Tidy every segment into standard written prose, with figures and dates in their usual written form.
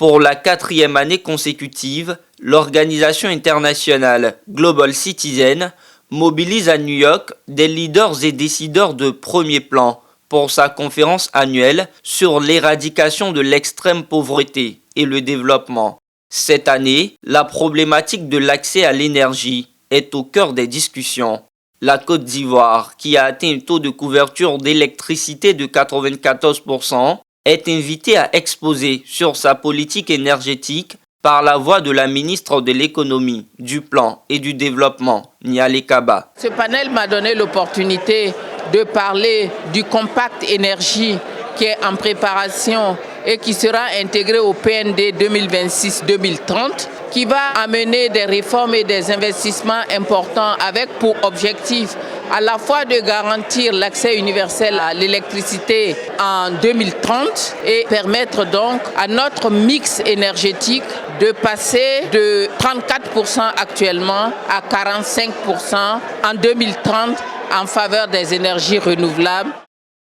Pour la 4e année consécutive, l'organisation internationale Global Citizen mobilise à New York des leaders et décideurs de premier plan pour sa conférence annuelle sur l'éradication de l'extrême pauvreté et le développement. Cette année, la problématique de l'accès à l'énergie est au cœur des discussions. La Côte d'Ivoire, qui a atteint un taux de couverture d'électricité de 94%, est invitée à exposer sur sa politique énergétique par la voix de la ministre de l'économie, du plan et du développement, Niale Kaba. Ce panel m'a donné l'opportunité de parler du compact énergie qui est en préparation et qui sera intégré au PND 2026-2030, qui va amener des réformes et des investissements importants avec pour objectif à la fois de garantir l'accès universel à l'électricité en 2030 et permettre donc à notre mix énergétique de passer de 34% actuellement à 45% en 2030 en faveur des énergies renouvelables.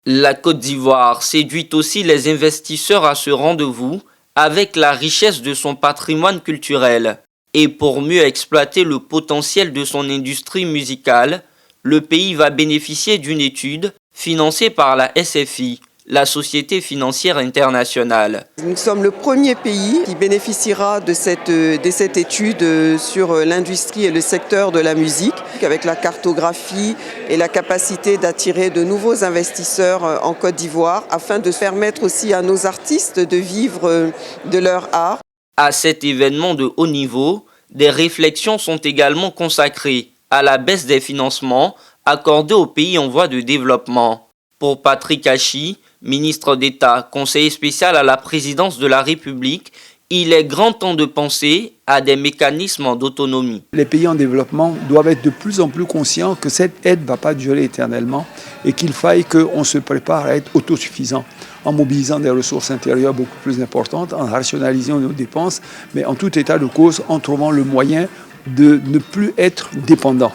La Côte d'Ivoire séduit aussi les investisseurs à ce rendez-vous avec la richesse de son patrimoine culturel. Et pour mieux exploiter le potentiel de son industrie musicale, le pays va bénéficier d'une étude financée par la SFI, la Société financière internationale. Nous sommes le premier pays qui bénéficiera de cette étude sur l'industrie et le secteur de la musique, avec la cartographie et la capacité d'attirer de nouveaux investisseurs en Côte d'Ivoire, afin de permettre aussi à nos artistes de vivre de leur art. À cet événement de haut niveau, des réflexions sont également consacrées à la baisse des financements accordés aux pays en voie de développement. Pour Patrick Achi, ministre d'État, conseiller spécial à la présidence de la République, il est grand temps de penser à des mécanismes d'autonomie. Les pays en développement doivent être de plus en plus conscients que cette aide ne va pas durer éternellement et qu'il faille qu'on se prépare à être autosuffisant en mobilisant des ressources intérieures beaucoup plus importantes, en rationalisant nos dépenses, mais en tout état de cause, en trouvant le moyen de ne plus être dépendant.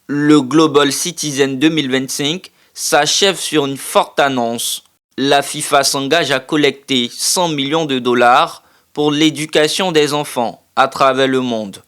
Le Global Citizen 2025 s'achève sur une forte annonce. La FIFA s'engage à collecter 100 millions de dollars pour l'éducation des enfants à travers le monde.